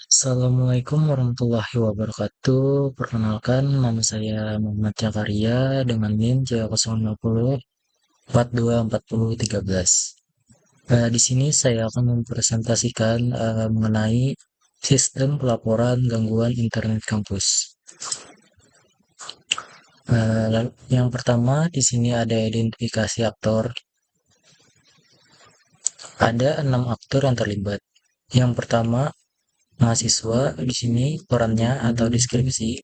Assalamualaikum warahmatullahi wabarakatuh. Perkenalkan, nama saya Muhammad Jakaria dengan NIM J020 424013. Di sini saya akan mempresentasikan mengenai sistem pelaporan gangguan internet kampus. Yang pertama di sini ada identifikasi aktor. Ada 6 aktor yang terlibat. Yang pertama, mahasiswa. Di sini perannya atau deskripsi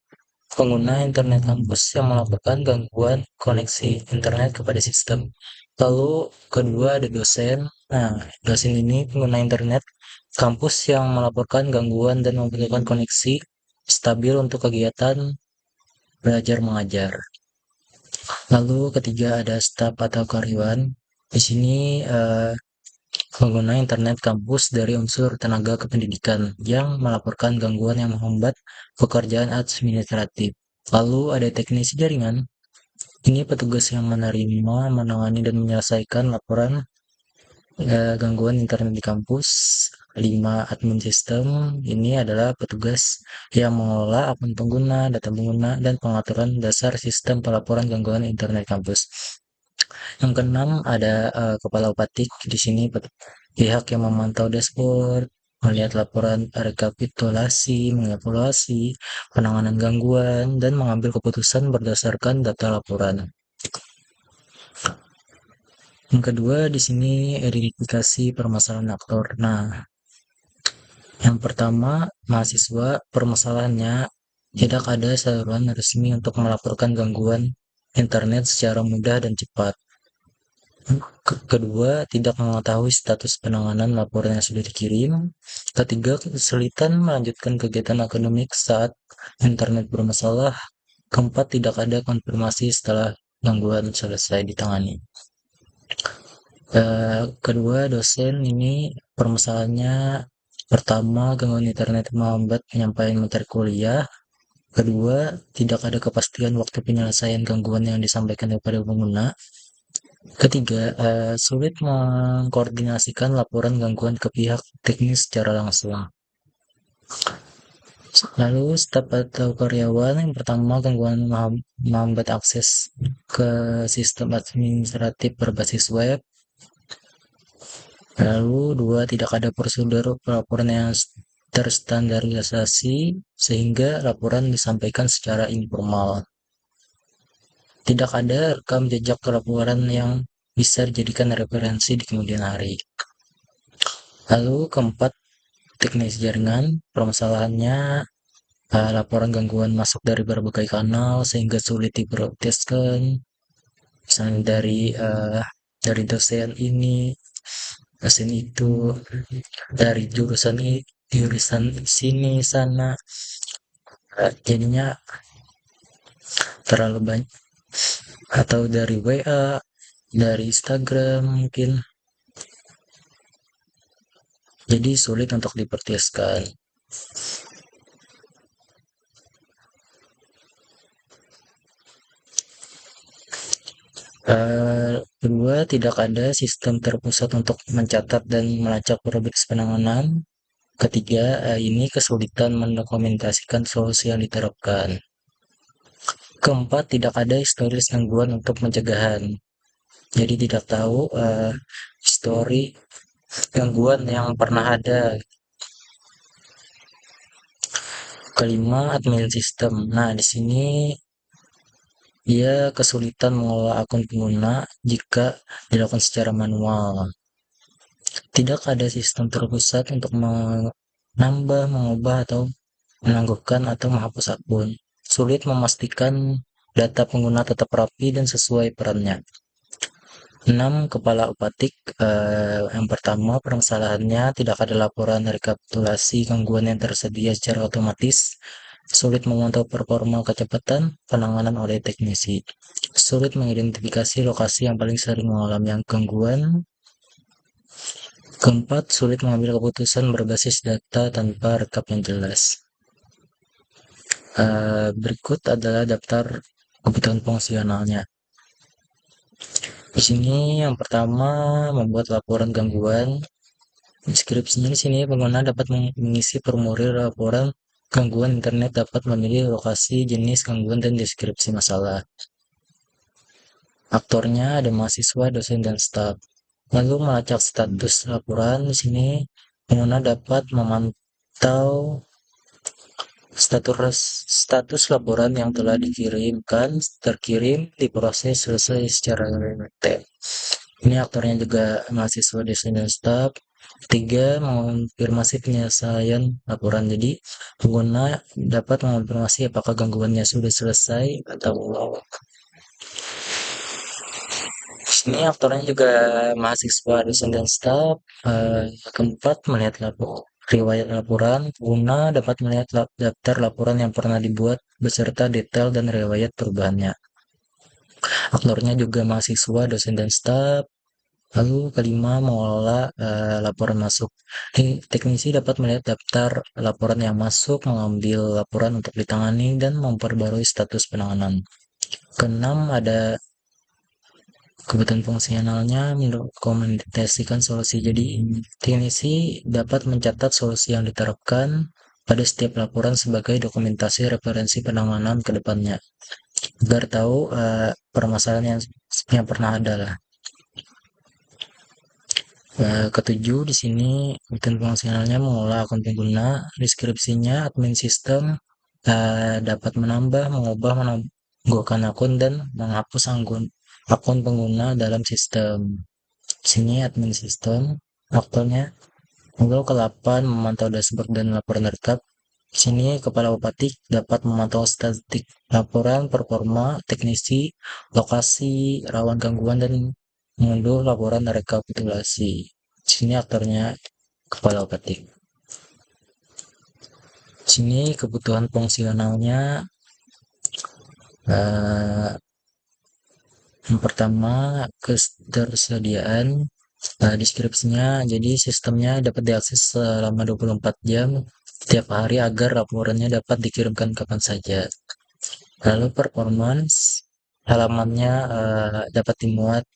pengguna internet kampus yang melakukan gangguan koneksi internet kepada sistem. Lalu kedua ada dosen. Nah, dosen ini pengguna internet kampus yang melaporkan gangguan dan membutuhkan koneksi stabil untuk kegiatan belajar mengajar. Lalu ketiga ada staf atau karyawan. Di sini pengguna internet kampus dari unsur tenaga kependidikan yang melaporkan gangguan yang menghambat pekerjaan administratif. Lalu ada teknisi jaringan. Ini petugas yang menerima, menangani, dan menyelesaikan laporan gangguan internet di kampus. 5 admin sistem. Ini adalah petugas yang mengelola akun pengguna, data pengguna, dan pengaturan dasar sistem pelaporan gangguan internet kampus. Yang keenam ada kepala upatik. Di sini pihak yang memantau dashboard, melihat laporan rekapitulasi, mengevaluasi penanganan gangguan, dan mengambil keputusan berdasarkan data laporan. Yang kedua di sini identifikasi permasalahan aktor. Nah, yang pertama mahasiswa, permasalahannya tidak ada saluran resmi untuk melaporkan gangguan internet secara mudah dan cepat. Kedua, tidak mengetahui status penanganan laporan yang sudah dikirim. Ketiga, kesulitan melanjutkan kegiatan akademik saat internet bermasalah. Keempat, tidak ada konfirmasi setelah gangguan selesai ditangani. Kedua, dosen ini permasalahannya pertama, gangguan internet menghambat penyampaian materi kuliah. Kedua, tidak ada kepastian waktu penyelesaian gangguan yang disampaikan kepada pengguna. Ketiga, sulit mengkoordinasikan laporan gangguan ke pihak teknis secara langsung. Lalu, staf atau karyawan yang pertama, gangguan menghambat akses ke sistem administratif berbasis web. Lalu, dua, tidak ada prosedur pelaporan yang terstandarisasi sehingga laporan disampaikan secara informal. Tidak ada rekam jejak laporan yang bisa dijadikan referensi di kemudian hari. Lalu keempat, teknis jaringan. Permasalahannya laporan gangguan masuk dari berbagai kanal sehingga sulit diproteskan. Misalnya dari dosen ini, dosen itu, dari jurusan sini sana. Jadinya terlalu banyak, atau dari WA, dari Instagram mungkin. Jadi sulit untuk diproteskan. Kedua, tidak ada sistem terpusat untuk mencatat dan melacak progres penanganan. Ketiga, ini kesulitan mendokumentasikan solusi yang diterapkan. Keempat, tidak ada historis gangguan untuk pencegahan. Jadi tidak tahu histori gangguan yang pernah ada. Kelima, admin sistem. Nah, di sini dia kesulitan mengelola akun pengguna jika dilakukan secara manual. Tidak ada sistem terpusat untuk menambah, mengubah, atau menangguhkan atau menghapus akun. Sulit memastikan data pengguna tetap rapi dan sesuai perannya. 6. Kepala upatik. Yang pertama, permasalahannya tidak ada laporan rekapitulasi gangguan yang tersedia secara otomatis. Sulit memantau performa kecepatan penanganan oleh teknisi. Sulit mengidentifikasi lokasi yang paling sering mengalami gangguan. Keempat, sulit mengambil keputusan berbasis data tanpa rekap yang jelas. Berikut adalah daftar kebutuhan fungsionalnya. Di sini yang pertama, membuat laporan gangguan. Deskripsinya di sini pengguna dapat mengisi formulir laporan gangguan internet, dapat memilih lokasi, jenis gangguan, dan deskripsi masalah. Aktornya ada mahasiswa, dosen, dan staf. Lalu melacak status laporan di sini pengguna dapat memantau status laporan yang telah dikirimkan, terkirim, diproses, selesai secara real time. Ini aktornya juga mahasiswa, dosen, dan staf. Ketiga, mengonfirmasi penyelesaian laporan. Jadi, pengguna dapat mengonfirmasi apakah gangguannya sudah selesai atau belum. Ini aktornya juga mahasiswa, dosen, dan staf. Keempat, melihat riwayat laporan. Pengguna dapat melihat daftar laporan yang pernah dibuat beserta detail dan riwayat perubahannya. Aktornya juga mahasiswa, dosen, dan staf. Lalu kelima, mengelola laporan masuk. Teknisi dapat melihat daftar laporan yang masuk, mengambil laporan untuk ditangani, dan memperbarui status penanganan. Keenam, ada kebutuhan fungsionalnya mendokumentasikan solusi. Jadi, teknisi dapat mencatat solusi yang diterapkan pada setiap laporan sebagai dokumentasi referensi penanganan ke depannya, agar tahu permasalahan yang pernah ada lah. Ketujuh di sini kebutuhan fungsionalnya mengolah akun pengguna, deskripsinya admin sistem dapat menambah, mengubah, menangguhkan akun dan menghapus akun pengguna dalam sistem. Di sini admin sistem, aktornya. Lalu ke-8 memantau dashboard dan laporan rekap. Di sini kepala bupati dapat memantau statistik laporan, performa, teknisi, lokasi, rawan gangguan, dan mengunduh laporan rekapitulasi. Di sini aktornya kepala bupati. Di sini kebutuhan fungsionalnya eh, yang pertama ketersediaan deskripsinya. Jadi sistemnya dapat diakses selama 24 jam setiap hari agar laporannya dapat dikirimkan kapan saja. Lalu performance, halamannya dapat dimuat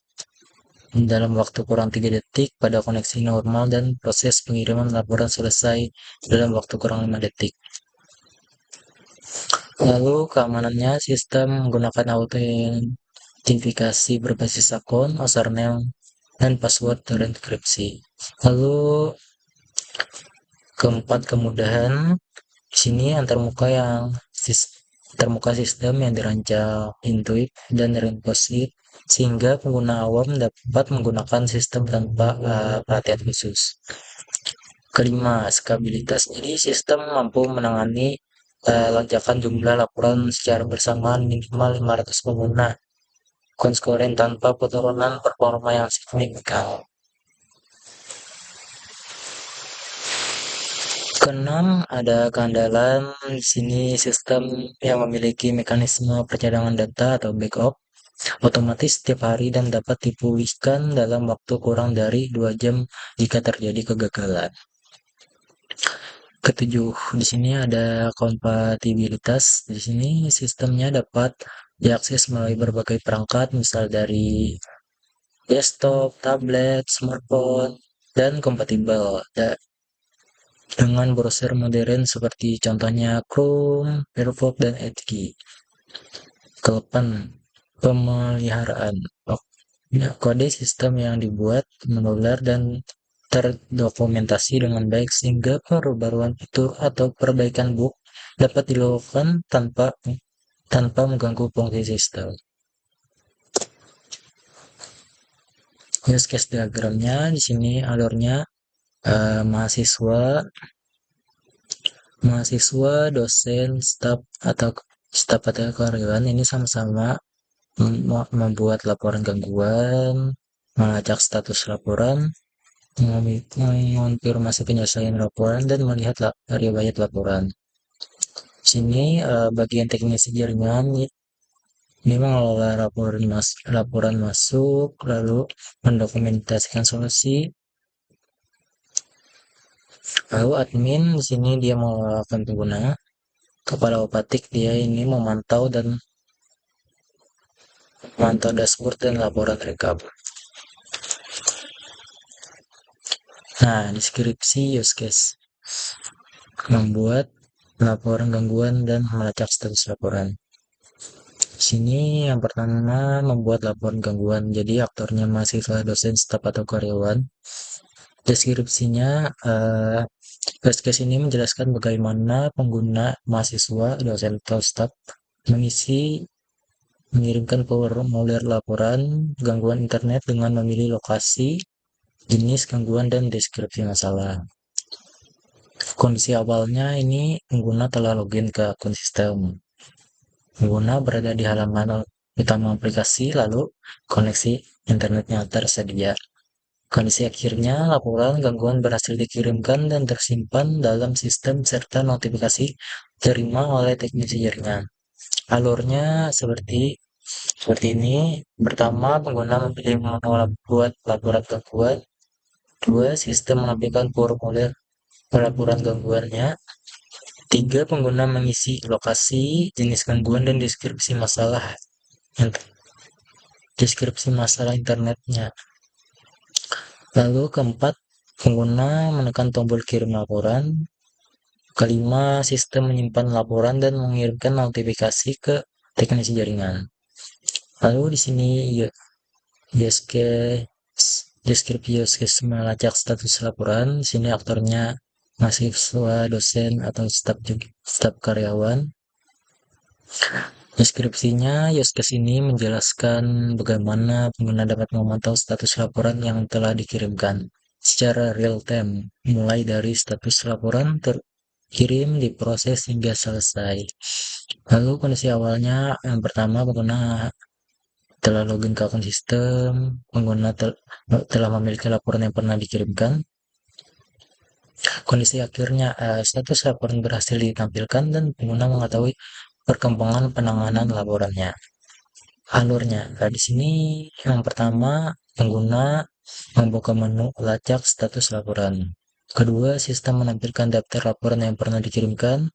dalam waktu kurang 3 detik pada koneksi normal dan proses pengiriman laporan selesai dalam waktu kurang 5 detik. Lalu keamanannya, sistem menggunakan autentifikasi berbasis akun, username, dan password terenkripsi. Lalu keempat, kemudahan. Di sini antarmuka sistem yang dirancang intuitif dan responsive sehingga pengguna awam dapat menggunakan sistem tanpa perhatian khusus. Kelima, skabilitas. Jadi sistem mampu menangani lonjakan jumlah laporan secara bersamaan minimal 500 pengguna konkuren tanpa penurunan performa yang signifikan. Keenam, ada keandalan di sini sistem yang memiliki mekanisme percadangan data atau backup otomatis setiap hari dan dapat dipulihkan dalam waktu kurang dari 2 jam jika terjadi kegagalan. Ketujuh, di sini ada kompatibilitas. Di sini sistemnya dapat diakses melalui berbagai perangkat, misal dari desktop, tablet, smartphone, dan kompatibel dengan browser modern seperti contohnya Chrome, Firefox, dan Edge. Ke-8, pemeliharaan. Kode sistem yang dibuat menular dan terdokumentasi dengan baik sehingga perbaruan fitur atau perbaikan bug dapat dilakukan tanpa mengganggu fungsi sistem. Use case diagramnya di sini alurnya mahasiswa, dosen, staf atau karyawan ini sama-sama membuat laporan gangguan, melacak status laporan, mengonfirmasi penyelesaian laporan, dan melihat riwayat laporan. Sini bagian teknisi jaringan ini mengelola laporan masuk, lalu mendokumentasikan solusi. Lalu admin di sini dia mengelola pengguna. Kepala Opatik dia ini memantau dashboard dan laporan rekap. Nah, deskripsi use case. Membuat laporan gangguan dan melacak status laporan. Sini yang pertama membuat laporan gangguan. Jadi aktornya mahasiswa, dosen, staf atau karyawan. Deskripsinya use case ini menjelaskan bagaimana pengguna, mahasiswa, dosen atau staf mengisi mengirimkan formulir laporan gangguan internet dengan memilih lokasi, jenis gangguan, dan deskripsi masalah. Kondisi awalnya ini pengguna telah login ke akun sistem. Pengguna berada di halaman utama aplikasi, lalu koneksi internetnya tersedia. Kondisi akhirnya, laporan gangguan berhasil dikirimkan dan tersimpan dalam sistem serta notifikasi terima oleh teknisi jaringan. Alurnya seperti ini. Pertama, pengguna memilih membuat laporan gangguan. Dua, sistem menampilkan formulir pelaporan gangguannya. Tiga, pengguna mengisi lokasi, jenis gangguan, dan deskripsi masalah internetnya. Lalu keempat, pengguna menekan tombol kirim laporan. Kelima, sistem menyimpan laporan dan mengirimkan notifikasi ke teknisi jaringan. Lalu di sini use case, deskripsi use case melacak status laporan. Di sini aktornya mahasiswa, dosen, atau staf karyawan. Deskripsinya, use case ini menjelaskan bagaimana pengguna dapat memantau status laporan yang telah dikirimkan secara real time, mulai dari status laporan terkirim, diproses, hingga selesai. Lalu kondisi awalnya, yang pertama pengguna telah login ke akun sistem, pengguna telah memiliki laporan yang pernah dikirimkan. Kondisi akhirnya, status laporan berhasil ditampilkan dan pengguna mengetahui perkembangan penanganan laporannya. Alurnya, di sini yang pertama, pengguna membuka menu lacak status laporan. Kedua, sistem menampilkan daftar laporan yang pernah dikirimkan.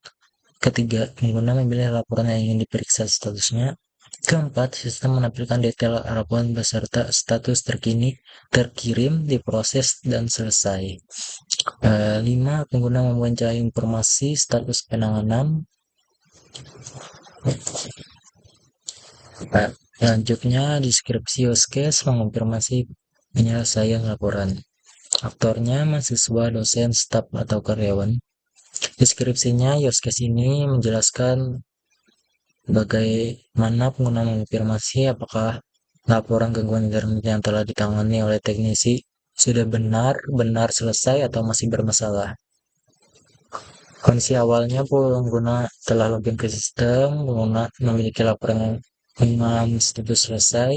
Ketiga, pengguna memilih laporan yang ingin diperiksa statusnya. Keempat, sistem menampilkan detail laporan beserta status terkini, terkirim, diproses, dan selesai. 5. Pengguna mewawancarai informasi status penanganan. Selanjutnya, deskripsi use case mengonfirmasi penyelesaian laporan. Aktornya mahasiswa, dosen, staf, atau karyawan. Deskripsinya, use case ini menjelaskan bagaimana pengguna mengonfirmasi apakah laporan gangguan internet yang telah ditangani oleh teknisi sudah benar selesai atau masih bermasalah. Kondisi awalnya pengguna telah login ke sistem, pengguna memiliki laporan dengan status selesai.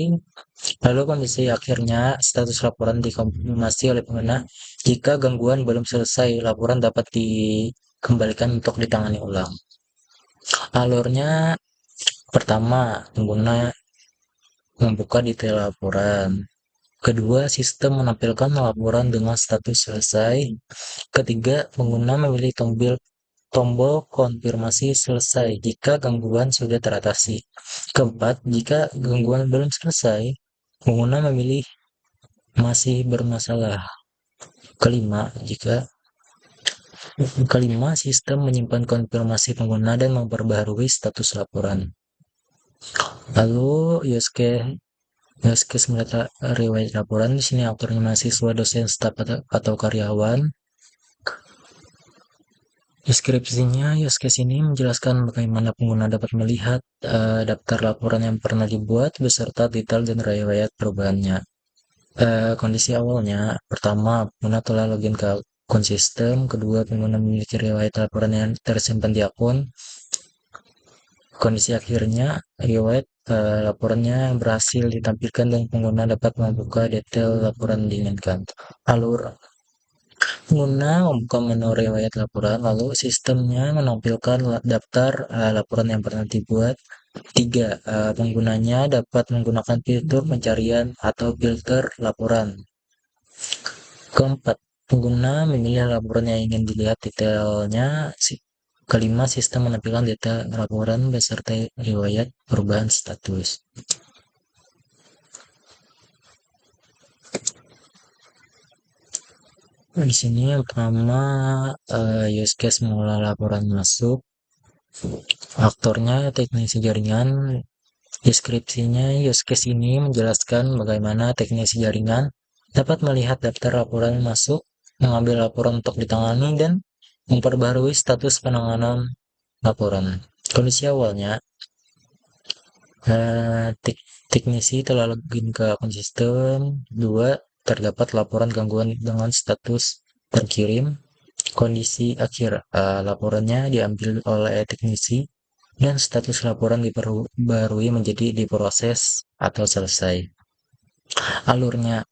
Lalu kondisi akhirnya, status laporan dikonfirmasi oleh pengguna. Jika gangguan belum selesai, laporan dapat dikembalikan untuk ditangani ulang. Alurnya, pertama, pengguna membuka detail laporan. Kedua, sistem menampilkan laporan dengan status selesai. Ketiga, pengguna memilih tombol konfirmasi selesai jika gangguan sudah teratasi. Keempat, jika gangguan belum selesai, pengguna memilih masih bermasalah. Kelima, sistem menyimpan konfirmasi pengguna dan memperbaharui status laporan. Lalu, use case melihat riwayat laporan. Di sini autornya mahasiswa, dosen, staf, atau karyawan. Deskripsinya, use case ini menjelaskan bagaimana pengguna dapat melihat daftar laporan yang pernah dibuat beserta detail dan riwayat perubahannya. Kondisi awalnya, pertama, pengguna telah login ke akun sistem. Kedua, pengguna memiliki riwayat laporan yang tersimpan di akun. Kondisi akhirnya, riwayat laporannya berhasil ditampilkan dan pengguna dapat membuka detail laporan diinginkan. Alur pengguna membuka menu riwayat laporan, lalu sistemnya menampilkan daftar laporan yang pernah dibuat. 3. Penggunanya dapat menggunakan fitur pencarian atau filter laporan. Keempat, pengguna memilih laporan yang ingin dilihat detailnya. Kelima, sistem menampilkan detail laporan beserta riwayat perubahan status. Di sini yang pertama use case mengolah laporan masuk, aktornya teknisi jaringan, deskripsinya use case ini menjelaskan bagaimana teknisi jaringan dapat melihat daftar laporan masuk, mengambil laporan untuk ditangani, dan memperbarui status penanganan laporan. Kondisi awalnya, teknisi telah login ke akun sistem. 2. Terdapat laporan gangguan dengan status terkirim. Kondisi akhir, laporannya diambil oleh teknisi dan status laporan diperbarui menjadi diproses atau selesai. Alurnya,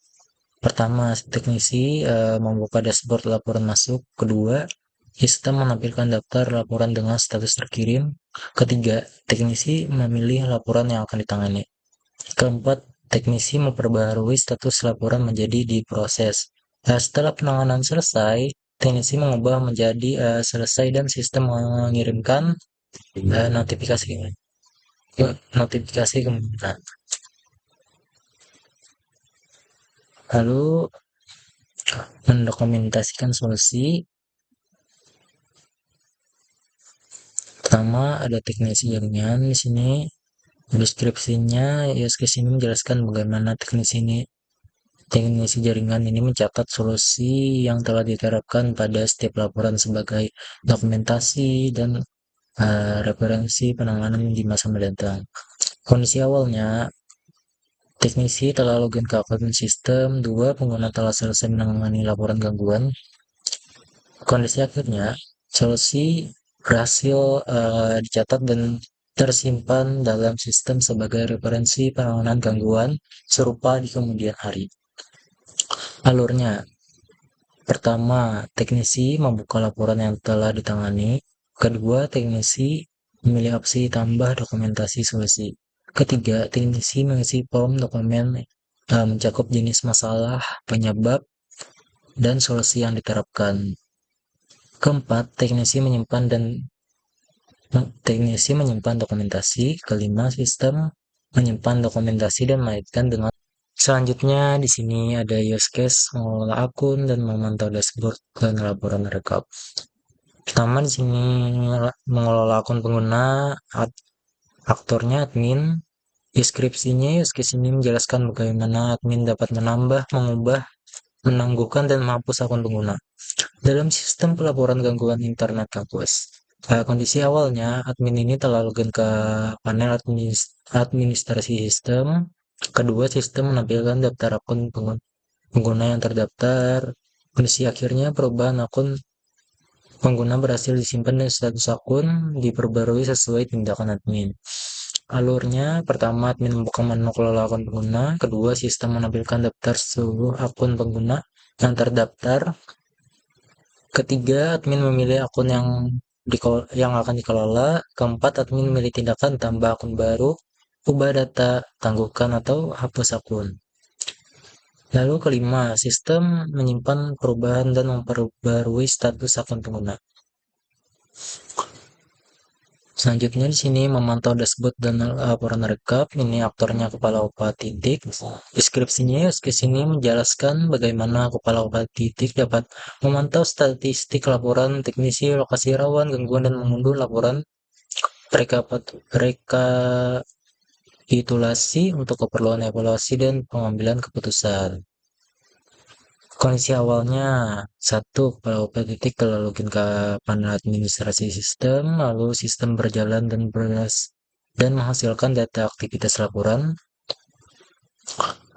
pertama, teknisi membuka dashboard laporan masuk. Kedua, sistem menampilkan daftar laporan dengan status terkirim. Ketiga, teknisi memilih laporan yang akan ditangani. Keempat, teknisi memperbaharui status laporan menjadi diproses. Setelah penanganan selesai, teknisi mengubah menjadi selesai dan sistem mengirimkan notifikasi notifikasi kemudian. Lalu mendokumentasikan solusi. Pertama ada teknisi jaringan di sini. Deskripsinya, use case ini menjelaskan bagaimana teknisi jaringan ini mencatat solusi yang telah diterapkan pada setiap laporan sebagai dokumentasi dan referensi penanganan di masa mendatang. Kondisi awalnya, teknisi telah login ke akun sistem. 2. Pengguna telah selesai menangani laporan gangguan. Kondisi akhirnya, solusi berhasil dicatat dan tersimpan dalam sistem sebagai referensi penanganan gangguan serupa di kemudian hari. Alurnya, pertama, teknisi membuka laporan yang telah ditangani. Kedua, teknisi memilih opsi tambah dokumentasi solusi. Ketiga, teknisi mengisi form dokumen mencakup jenis masalah, penyebab, dan solusi yang diterapkan. Keempat, teknisi menyimpan dokumentasi. Kelima, sistem menyimpan dokumentasi dan mengaitkan dengan. Selanjutnya di sini ada use case mengelola akun dan memantau dashboard dan laporan rekap. Pertama di sini mengelola akun pengguna, aktornya admin. Deskripsinya use case ini menjelaskan bagaimana admin dapat menambah, mengubah, menangguhkan, dan menghapus akun pengguna dalam sistem pelaporan gangguan internet kampus. Kondisi awalnya, admin ini telah login ke panel administrasi sistem. Kedua, sistem menampilkan daftar akun pengguna yang terdaftar. Kondisi akhirnya, perubahan akun pengguna berhasil disimpan dan status akun diperbarui sesuai tindakan admin. Alurnya, pertama, admin membuka menu kelola akun pengguna. Kedua, sistem menampilkan daftar seluruh akun pengguna yang terdaftar. Ketiga, admin memilih akun yang akan dikelola. Keempat, admin memilih tindakan tambah akun baru, ubah data, tangguhkan, atau hapus akun. Lalu kelima, sistem menyimpan perubahan dan memperbarui status akun pengguna. Selanjutnya di sini memantau dashboard dan laporan rekap. Ini aktornya kepala UPA titik. Deskripsinya di sini menjelaskan bagaimana kepala UPA titik dapat memantau statistik laporan teknisi lokasi rawan gangguan dan mengunduh laporan rekapitulasi untuk keperluan evaluasi dan pengambilan keputusan. Kondisi awalnya, 1. Kepala UP titik telah login ke panel administrasi sistem, lalu sistem berjalan dan menghasilkan data aktivitas laporan.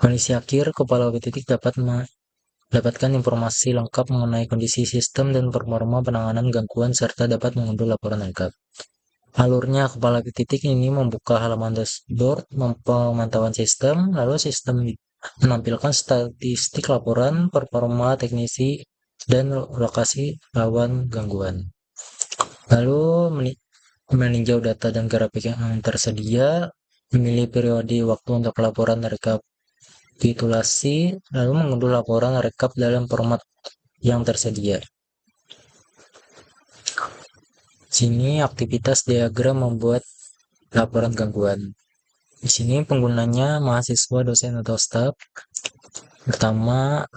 Kondisi akhir, kepala UP titik dapat mendapatkan informasi lengkap mengenai kondisi sistem dan performa penanganan gangguan serta dapat mengunduh laporan lengkap. Alurnya, kepala titik ini membuka halaman dashboard pemantauan sistem, lalu sistem menampilkan statistik laporan, performa teknisi, dan lokasi rawan gangguan. Lalu meninjau data dan grafik yang tersedia, memilih periode waktu untuk laporan rekapitulasi, lalu mengunduh laporan rekap dalam format yang tersedia. Sini aktivitas diagram membuat laporan gangguan. Di sini penggunanya mahasiswa, dosen, atau staf. Pertama,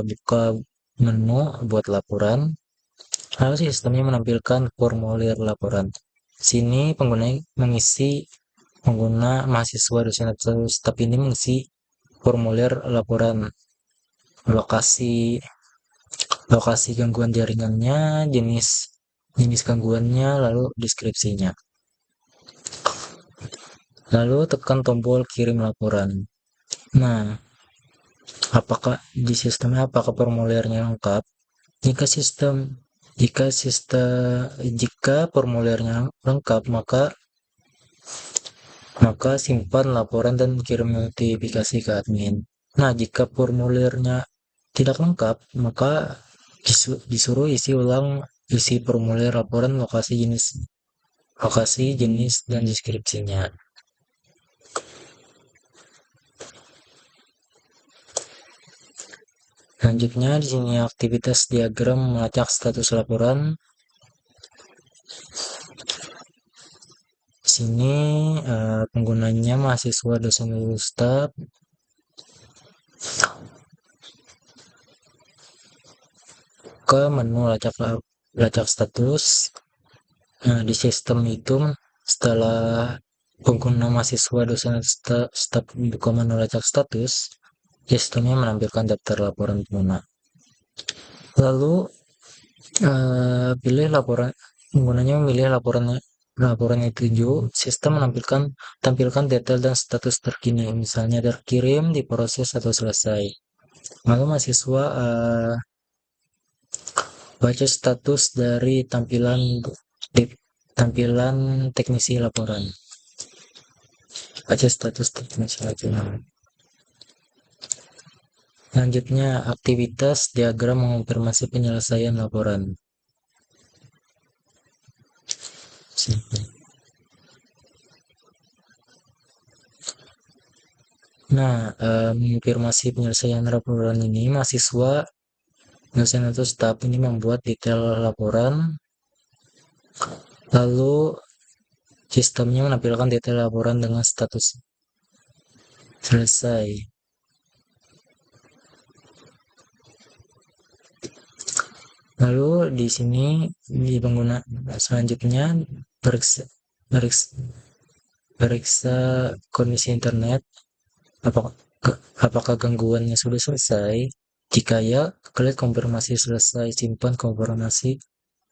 buka menu buat laporan, lalu sistemnya menampilkan formulir laporan. Sini pengguna mahasiswa dosen atau staf ini mengisi formulir laporan, lokasi lokasi gangguan jaringannya, jenis jenis gangguannya, lalu deskripsinya. Lalu tekan tombol kirim laporan. Nah, apakah formulirnya lengkap? Jika sistem jika sistem jika formulirnya lengkap, maka simpan laporan dan kirim notifikasi ke admin. Nah, jika formulirnya tidak lengkap, maka disuruh isi formulir laporan lokasi, jenis, dan deskripsinya. Selanjutnya di sini aktivitas diagram melacak status laporan. Di sini penggunanya mahasiswa, dosen, staf. Ke menu lacak status. Nah, di sistem itu setelah pengguna mahasiswa, dosen, staf buka menu lacak status, sistemnya menampilkan daftar laporan pengguna. Lalu penggunanya memilih laporan yang dituju. Sistem tampilkan detail dan status terkini, misalnya terkirim, diproses, atau selesai. Lalu mahasiswa baca status dari tampilan teknisi laporan. Baca status teknisi laporan. Selanjutnya, aktivitas diagram mengonfirmasi penyelesaian laporan. Nah, mengonfirmasi penyelesaian laporan ini, mahasiswa, dosen atau staf ini membuat detail laporan, lalu sistemnya menampilkan detail laporan dengan status selesai. Lalu di sini di pengguna selanjutnya periksa kondisi internet, apakah gangguannya sudah selesai. Jika ya, klik konfirmasi selesai, simpan konfirmasi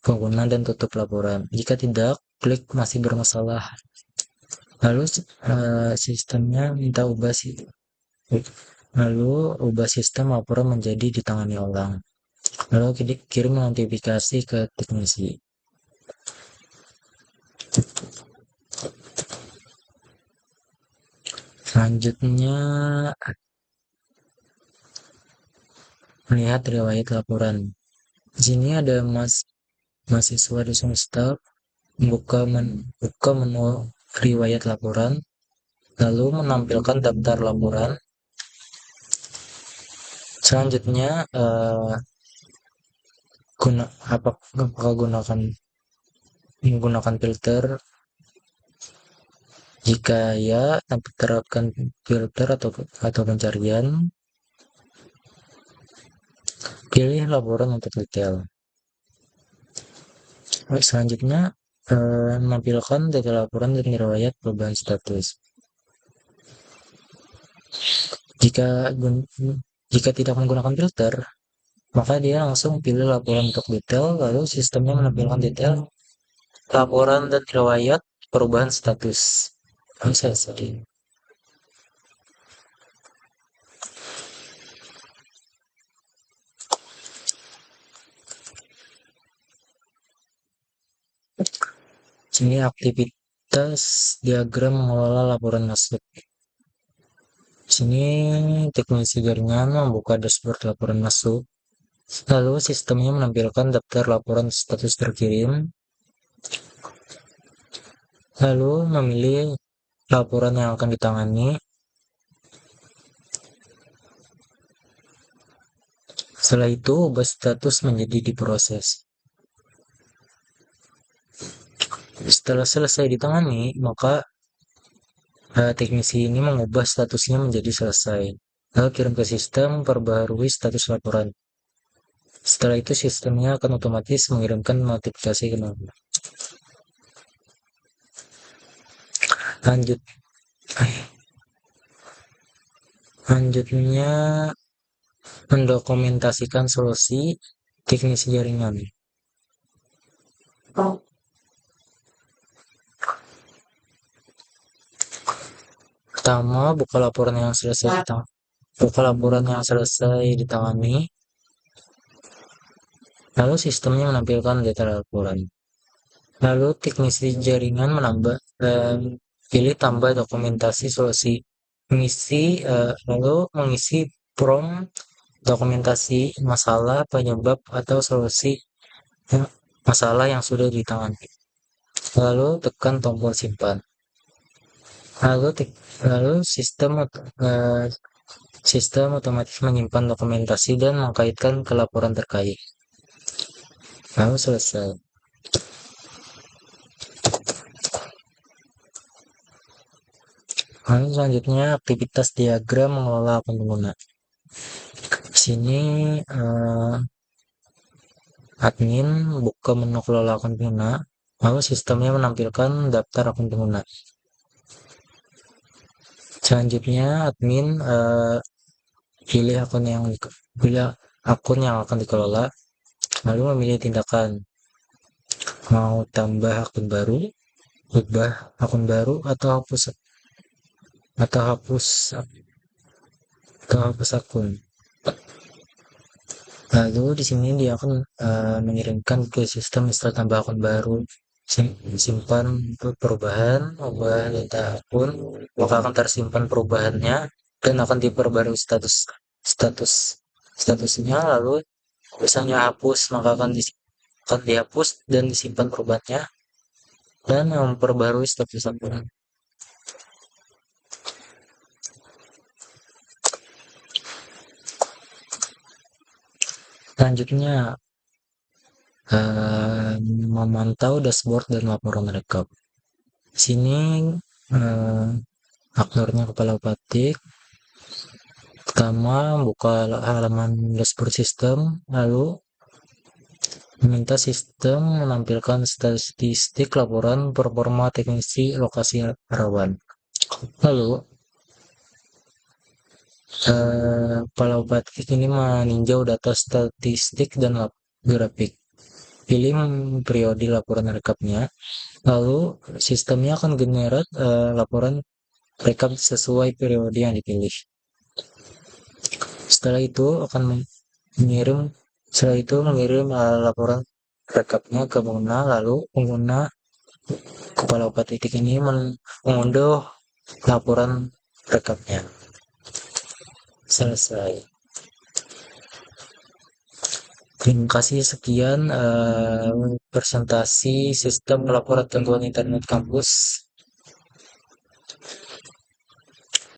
pengguna, dan tutup laporan. Jika tidak, klik masih bermasalah. Lalu sistemnya minta ubah sistem laporan menjadi ditangani ulang. Lalu kirim notifikasi ke teknisi. Selanjutnya, melihat riwayat laporan. Di sini ada mahasiswa, dosen, staf buka menu riwayat laporan, lalu menampilkan daftar laporan. Selanjutnya apakah menggunakan filter. Jika ya, terapkan filter atau pencarian. Pilih laporan untuk detail. Selanjutnya, menampilkan detail laporan dan riwayat perubahan status. Jika tidak menggunakan filter, maka dia langsung pilih laporan untuk detail, lalu sistemnya menampilkan detail laporan dan riwayat perubahan status. Sini aktivitas diagram mengelola laporan masuk. Sini teknisi jaringan membuka dashboard laporan masuk. Lalu sistemnya menampilkan daftar laporan status terkirim. Lalu memilih laporan yang akan ditangani. Setelah itu, ubah status menjadi diproses. Setelah selesai ditangani, maka teknisi ini mengubah statusnya menjadi selesai. Lalu kirim ke sistem, perbaharui status laporan. Setelah itu sistemnya akan otomatis mengirimkan notifikasi ke nomor. Lanjut, lanjutnya mendokumentasikan solusi teknis jaringan. Pertama, buka laporan yang selesai ditangani, lalu sistemnya menampilkan data laporan. Lalu teknisi jaringan menambah pilih tambah dokumentasi solusi, lalu mengisi prompt dokumentasi masalah penyebab atau solusi ya, masalah yang sudah ditangani. Lalu tekan tombol simpan. Lalu lalu sistem otomatis menyimpan dokumentasi dan mengkaitkan ke laporan terkait. Lalu selesai. Lalu selanjutnya aktivitas diagram mengelola akun pengguna. Di sini admin buka menu kelola akun pengguna, lalu sistemnya menampilkan daftar akun pengguna. Selanjutnya admin pilih akun yang akan dikelola, lalu memilih tindakan mau tambah akun baru, ubah akun baru atau hapus akun. Lalu di sini dia akan mengirimkan ke sistem istilah tambah akun baru, simpan untuk perubahan, ubah data akun, maka akan tersimpan perubahannya dan akan diperbarui statusnya. Lalu misalnya hapus, maka akan dihapus dan disimpan perubahannya dan memperbarui status akun. Selanjutnya memantau dashboard dan laporan rekap. Sini aktornya kepala Batik. Pertama, buka halaman dashboard sistem, lalu meminta sistem menampilkan statistik laporan performa teknisi lokasi rawan. Lalu kepala Batik ini meninjau data statistik dan grafik. Pilih periode laporan rekapnya, lalu sistemnya akan generate laporan rekap sesuai periode yang dipilih. Setelah itu mengirim laporan rekapnya ke pengguna, lalu pengguna kepala titik ini mengunduh laporan rekapnya. Selesai. Terima kasih, sekian presentasi sistem pelaporan gangguan internet kampus.